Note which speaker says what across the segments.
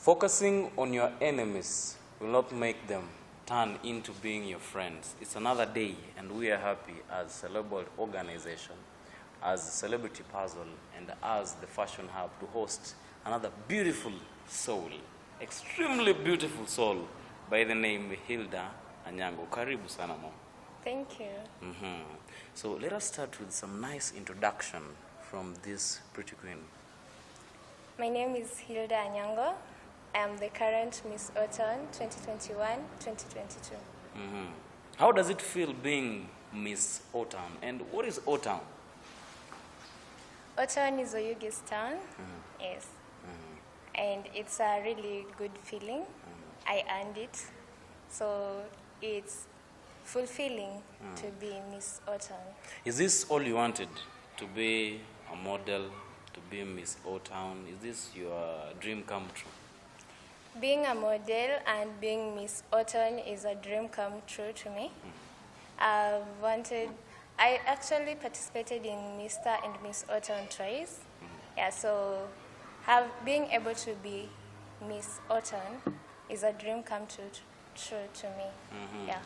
Speaker 1: Focusing on your enemies will not make them turn into being your friends. It's another day, and we are happy as Celebral Organization, as Celebrity Puzzle, and as the Fashion Hub to host another beautiful soul, extremely beautiful soul by the name Hilda Anyango. Karibu sana mo.
Speaker 2: Thank you.
Speaker 1: So let us start with some nice introduction from this pretty queen.
Speaker 2: My name is Hilda Anyango. I am the current Miss Oton 2021-2022.
Speaker 1: How does it feel being Miss Otown, and what is Otown?
Speaker 2: Oton is Oyugi's town, yes. And it's a really good feeling. I earned it. So it's fulfilling to be Miss Oton.
Speaker 1: Is this all you wanted, to be a model, to be Miss Otown? Is this your dream come true?
Speaker 2: Being a model and being Miss Oton is a dream come true to me. I actually participated in Mr. and Miss Oton twice. Yeah, so being able to be Miss Oton is a dream come true to me. Yeah.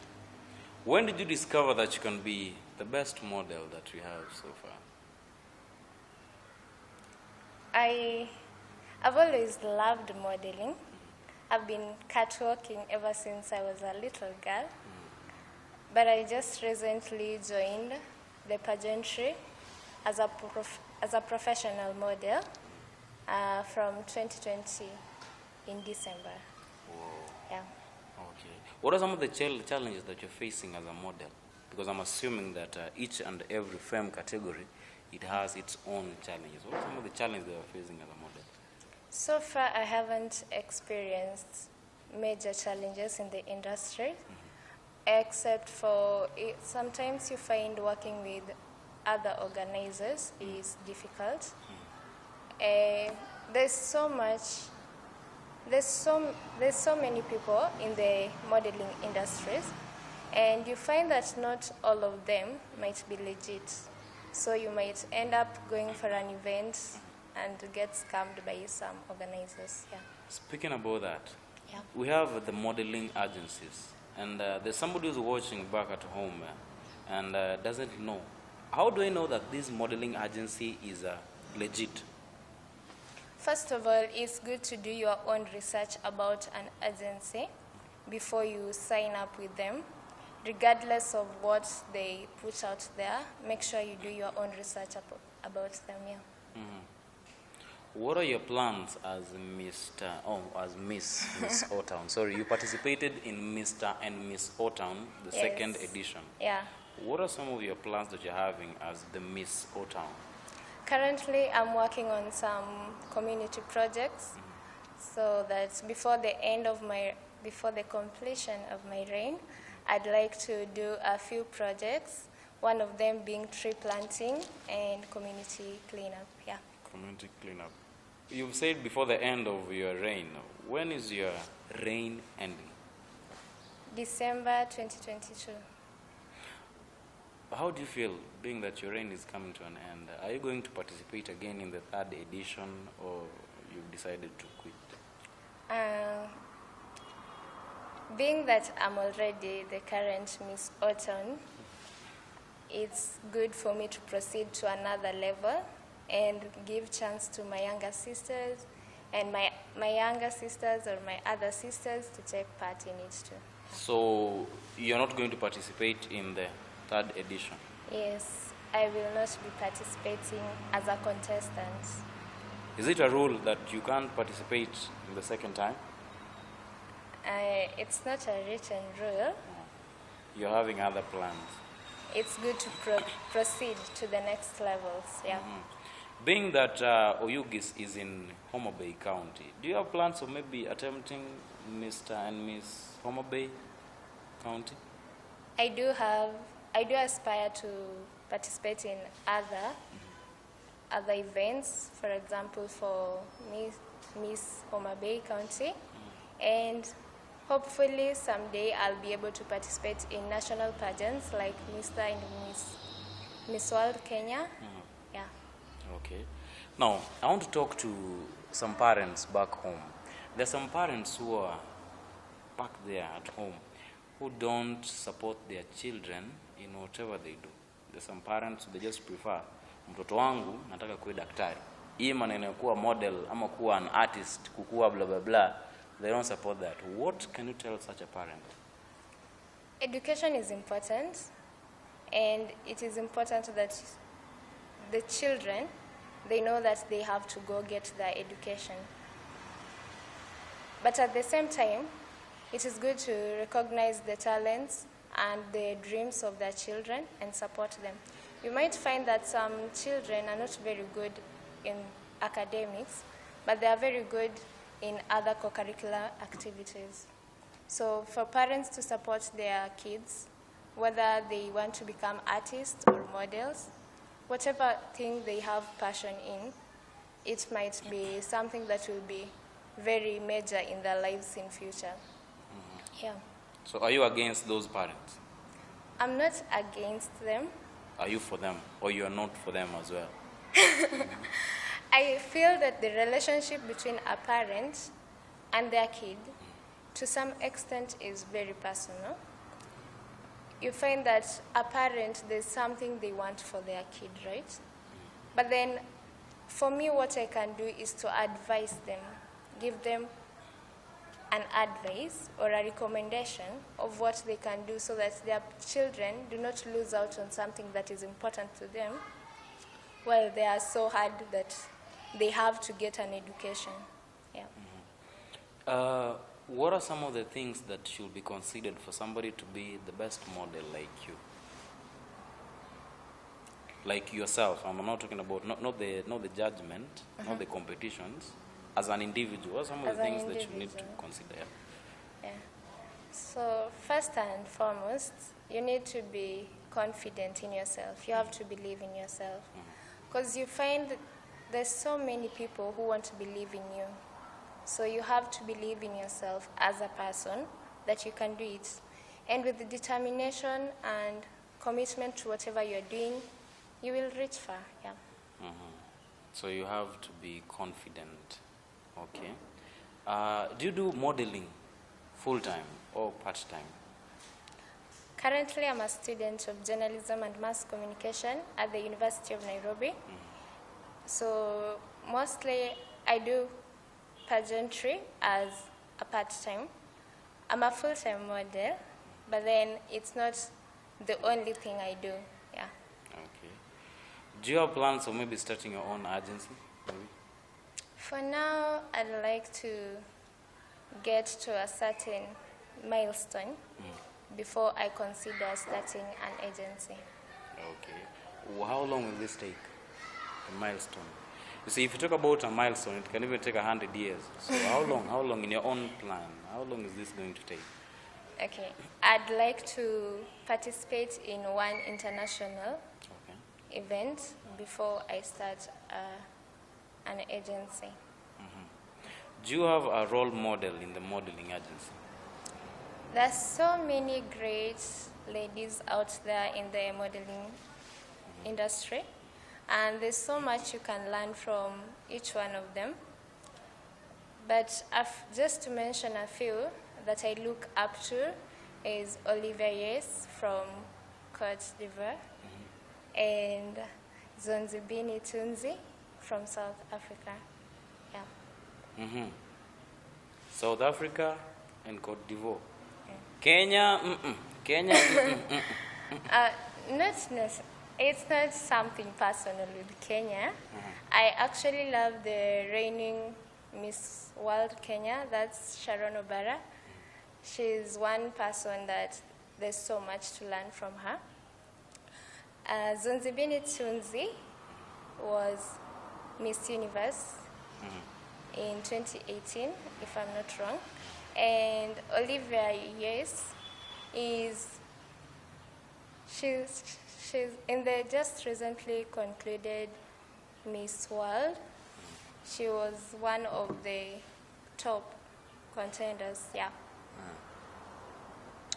Speaker 1: When did you discover that you can be the best model that we have so far?
Speaker 2: I've always loved modeling. I've been catwalking ever since I was a little girl. But I just recently joined the pageantry as a professional model from 2020 in December.
Speaker 1: Whoa.
Speaker 2: Yeah.
Speaker 1: Okay. What are some of the challenges that you're facing as a model? Because I'm assuming that each and every femme category, it has its own challenges. What are some of the challenges that you're facing as a model?
Speaker 2: So far, I haven't experienced major challenges in the industry, except for sometimes you find working with other organizers is difficult. There's so many people in the modeling industries, and you find that not all of them might be legit. So you might end up going for an event and get scammed by some organizers. Yeah.
Speaker 1: Speaking about that,
Speaker 2: Yeah.
Speaker 1: we have the modeling agencies, and there's somebody who's watching back at home and doesn't know. How do I know that this modeling agency is legit?
Speaker 2: First of all, it's good to do your own research about an agency before you sign up with them. Regardless of what they put out there, make sure you do your own research about them. Yeah.
Speaker 1: What are your plans as Miss Otown? Sorry, you participated in Mr. and Miss Otown, the
Speaker 2: Yes.
Speaker 1: second edition.
Speaker 2: Yeah.
Speaker 1: What are some of your plans that you're having as the Miss Otown?
Speaker 2: Currently, I'm working on some community projects, so that before the completion of my reign, I'd like to do a few projects. One of them being tree planting and community cleanup. Yeah.
Speaker 1: Community cleanup. You've said before the end of your reign. When is your reign ending?
Speaker 2: December 2022.
Speaker 1: How do you feel, being that your reign is coming to an end? Are you going to participate again in the third edition, or you've decided to quit?
Speaker 2: Being that I'm already the current Miss Oton, it's good for me to proceed to another level and give chance to my younger sisters and my younger sisters or my other sisters to take part in it too.
Speaker 1: So you're not going to participate in the third edition?
Speaker 2: Yes, I will not be participating as a contestant.
Speaker 1: Is it a rule that you can't participate in the second time?
Speaker 2: It's not a written rule.
Speaker 1: You're having other plans?
Speaker 2: It's good to proceed to the next levels, yeah.
Speaker 1: Being that Oyugis is in Homa Bay County, do you have plans of maybe attempting Mr. and Miss Homa Bay County?
Speaker 2: I do aspire to participate in other events, for example, for Miss Homa Bay County, and hopefully someday I'll be able to participate in national pageants like Mr. and Miss World Kenya. Yeah.
Speaker 1: Okay. Now, I want to talk to some parents back home. There's some parents who are back there at home who don't support their children in whatever they do. There's some parents, they just prefer, mtoto wangu nataka kuwa daktari. Hii maneno ya kuwa model ama kuwa an artist, kukua blah blah blah, they don't support that. What can you tell such a parent?
Speaker 2: Education is important, and it is important that the children, they know that they have to go get their education. But at the same time, it is good to recognize the talents and the dreams of their children and support them. You might find that some children are not very good in academics, but they are very good in other co-curricular activities. So for parents to support their kids, whether they want to become artists or models, whatever thing they have passion in, it might be something that will be very major in their lives in future. Yeah.
Speaker 1: So are you against those parents?
Speaker 2: I'm not against them.
Speaker 1: Are you for them, or you are not for them as well?
Speaker 2: I feel that the relationship between a parent and their kid, to some extent, is very personal. You find that a parent, there's something they want for their kid, right? But then, for me, what I can do is to advise them, give them an advice or a recommendation of what they can do so that their children do not lose out on something that is important to them while they are so hard that they have to get an education. Yeah.
Speaker 1: What are some of the things that should be considered for somebody to be the best model like you? Like yourself. I'm not talking about not the judgment, not the competitions. As an individual, what are some of the things that you need to consider?
Speaker 2: Yeah. So first and foremost, you need to be confident in yourself. You have to believe in yourself. Because you find that there's so many people who want to believe in you. So you have to believe in yourself as a person that you can do it. And with the determination and commitment to whatever you're doing, you will reach far. Yeah.
Speaker 1: So you have to be confident. Okay. Do you do modeling full-time or part-time?
Speaker 2: Currently, I'm a student of journalism and mass communication at the University of Nairobi. So mostly I do pageantry as a part-time. I'm a full-time model, but then it's not the only thing I do. Yeah.
Speaker 1: Okay. Do you have plans of maybe starting your own agency? Maybe?
Speaker 2: For now, I'd like to get to a certain milestone before I consider starting an agency.
Speaker 1: Okay. How long will this take? A milestone. You see, if you talk about a milestone, it can even take 100 years. So how long in your own plan, how long is this going to take?
Speaker 2: Okay. I'd like to participate in one international event before I start an agency.
Speaker 1: Do you have a role model in the modeling agency?
Speaker 2: There's so many great ladies out there in the modeling industry, and there's so much you can learn from each one of them. But just to mention a few that I look up to is Olivia Yes from Cote d'Ivoire and Zonzibini Tunzi from South Africa. Yeah.
Speaker 1: South Africa and Cote d'Ivoire. Kenya, Kenya.
Speaker 2: It's not something personal with Kenya. I actually love the reigning Miss World Kenya. That's Sharon Obara. She's one person that there's so much to learn from her. Zonzibini Tunzi was Miss Universe in 2018, if I'm not wrong. And Olivia Yes she's in the just recently concluded Miss World. She was one of the top contenders. Yeah.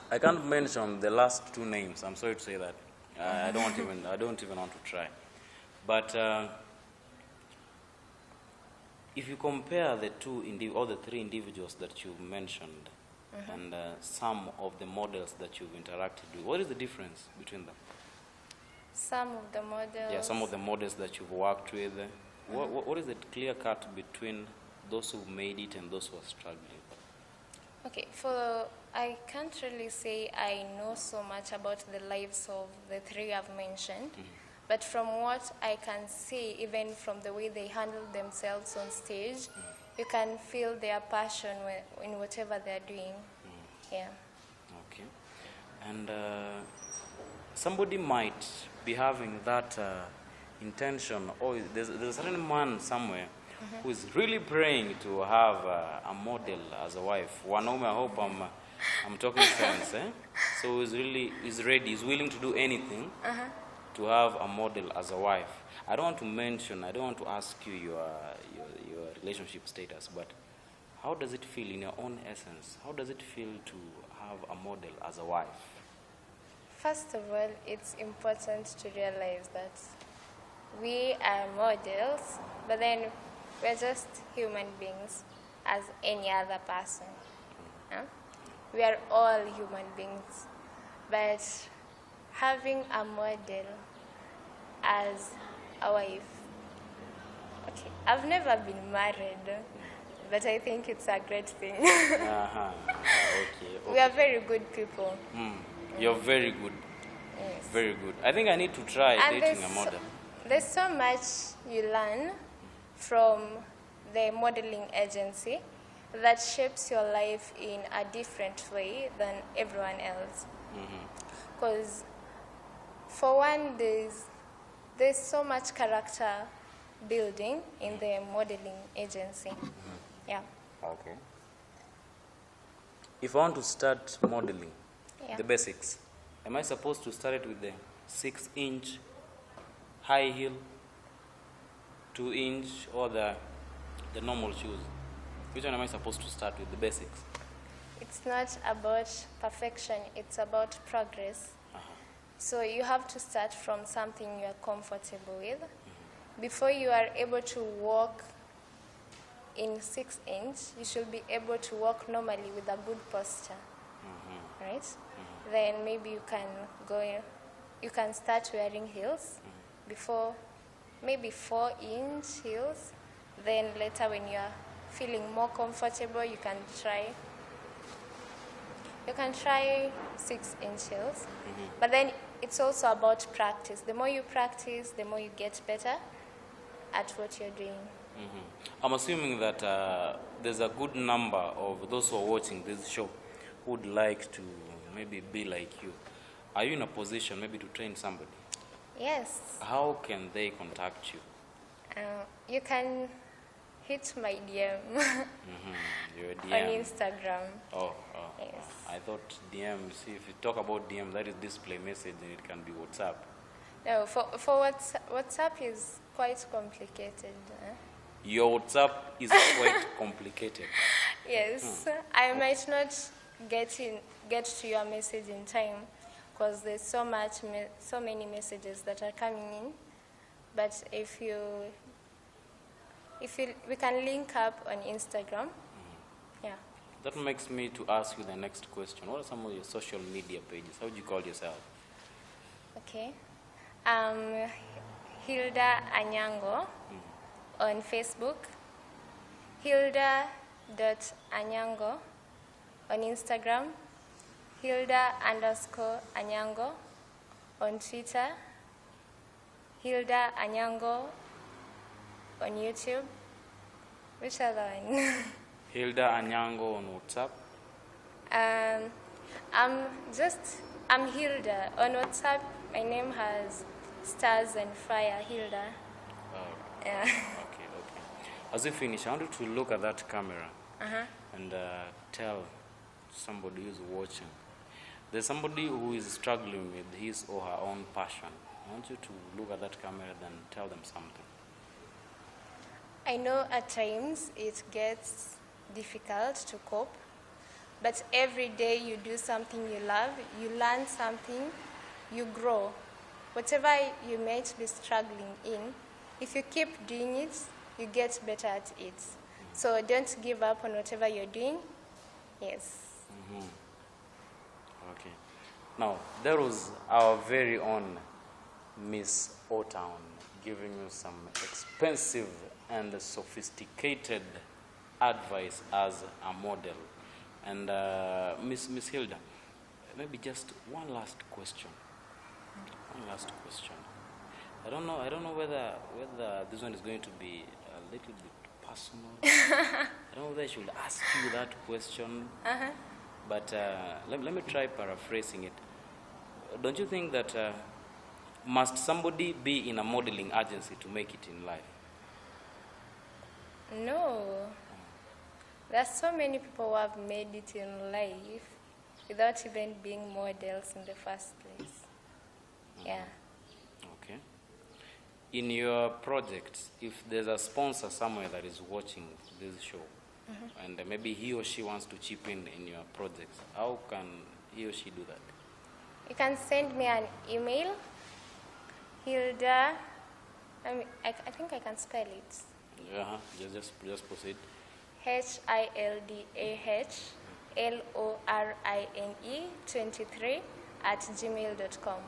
Speaker 1: I can't mention the last two names. I'm sorry to say that. I don't even want to try. But If you compare the or the three individuals that you mentioned, and some of the models that you've interacted with, what is the difference between them?
Speaker 2: Some of the models.
Speaker 1: Yeah, some of the models that you've worked with. What is the clear cut between those who made it and those who are struggling?
Speaker 2: Okay, I can't really say I know so much about the lives of the three I've mentioned, but from what I can see, even from the way they handle themselves on stage, you can feel their passion in whatever they're doing. Yeah.
Speaker 1: Okay. And somebody might be having that intention, or there's a certain man somewhere who is really praying to have a model as a wife. Wanaume, I hope I'm talking sense, eh? So he's ready, he's willing to do anything to have a model as a wife. I don't want to ask you your relationship status, but how does it feel in your own essence? How does it feel to have a model as a wife?
Speaker 2: First of all, it's important to realize that we are models, but then we're just human beings as any other person. Huh? We are all human beings. But having a model as a wife, okay, I've never been married, but I think it's a great thing.
Speaker 1: Okay.
Speaker 2: We are very good people.
Speaker 1: You're very good.
Speaker 2: Yes.
Speaker 1: Very good. I think I need to try
Speaker 2: And
Speaker 1: dating a model.
Speaker 2: There's so much you learn from the modeling agency that shapes your life in a different way than everyone else. Because for one, there's so much character building in the modeling agency. Yeah.
Speaker 1: Okay. If I want to start modeling,
Speaker 2: Yeah.
Speaker 1: the basics, am I supposed to start it with the 6-inch high heel, 2-inch, or the normal shoes? Which one am I supposed to start with, the basics?
Speaker 2: It's not about perfection, it's about progress. So you have to start from something you are comfortable with. Before you are able to walk in 6-inch, you should be able to walk normally with a good posture, right? Then maybe you can start wearing heels before, maybe 4-inch heels. Then later when you are feeling more comfortable, you can try 6-inch heels. But then it's also about practice. The more you practice, the more you get better at what you're doing.
Speaker 1: I'm assuming that there's a good number of those who are watching this show who would like to maybe be like you. Are you in a position maybe to train somebody?
Speaker 2: Yes.
Speaker 1: How can they contact you?
Speaker 2: You can hit my DM
Speaker 1: Your
Speaker 2: on
Speaker 1: DM.
Speaker 2: Instagram.
Speaker 1: Oh.
Speaker 2: Yes.
Speaker 1: I thought DM. See, if you talk about DM, that is display message, and it can be WhatsApp.
Speaker 2: No, for WhatsApp is quite complicated.
Speaker 1: Your WhatsApp is quite complicated.
Speaker 2: Yes, I might not get to your message in time because there's so many messages that are coming in. But if we can link up on Instagram, yeah.
Speaker 1: That makes me to ask you the next question. What are some of your social media pages? How do you call yourself?
Speaker 2: Okay, Hilda Anyango on Facebook, Hilda.Anyango on Instagram, Hilda_Anyango on Twitter, Hilda Anyango on YouTube. Which other one?
Speaker 1: Hilda Anyango on WhatsApp.
Speaker 2: I'm Hilda. On WhatsApp, my name has stars and fire, Hilda. Yeah.
Speaker 1: Okay. As you finish, I want you to look at that camera and tell somebody who's watching. There's somebody who is struggling with his or her own passion. I want you to look at that camera and tell them something.
Speaker 2: I know at times it gets difficult to cope, but every day you do something you love, you learn something, you grow. Whatever you might be struggling in, if you keep doing it, you get better at it. So don't give up on whatever you're doing. Yes.
Speaker 1: Okay. Now, there was our very own Miss O-Town giving you some expensive and sophisticated advice as a model. And Miss Hilda, maybe just one last question. One last question. I don't know whether this one is going to be a little bit personal. I don't know whether I should ask you that question. But let me try paraphrasing it. Don't you think that must somebody be in a modeling agency to make it in life?
Speaker 2: No. There's so many people who have made it in life without even being models in the first place. Yeah.
Speaker 1: Okay. In your projects, if there's a sponsor somewhere that is watching this show, and maybe he or she wants to chip in your projects, how can he or she do that?
Speaker 2: You can send me an email, Hilda. I think I can spell it.
Speaker 1: Just proceed.
Speaker 2: HILDAHLORINE23@gmail.com.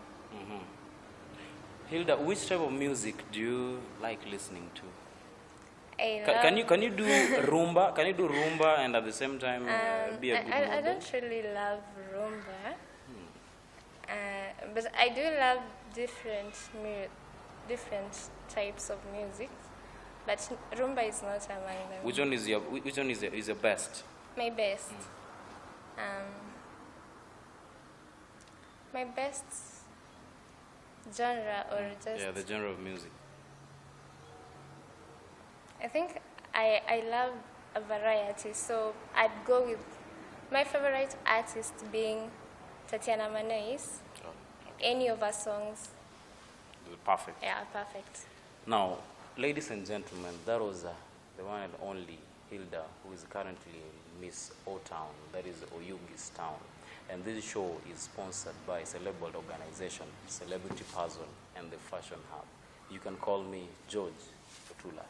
Speaker 1: Hilda, which type of music do you like listening to? Can you do rumba? Can you do rumba and at the same time be a good model?
Speaker 2: I don't really love rumba, but I do love different types of music. But rumba is not among them.
Speaker 1: Which one is your best?
Speaker 2: My best. My best genre or just...
Speaker 1: the genre of music.
Speaker 2: I think I love a variety, so I'd go with my favorite artist being Tatiana Manais.
Speaker 1: Oh,
Speaker 2: Any of her songs.
Speaker 1: Perfect.
Speaker 2: Yeah, perfect.
Speaker 1: Now, ladies and gentlemen, that was the one and only Hilda, who is currently Miss O-Town, that is Oyugis Town. And this show is sponsored by Celebbold organization, Celebrity Puzzle, and the Fashion Hub. You can call me George Otula.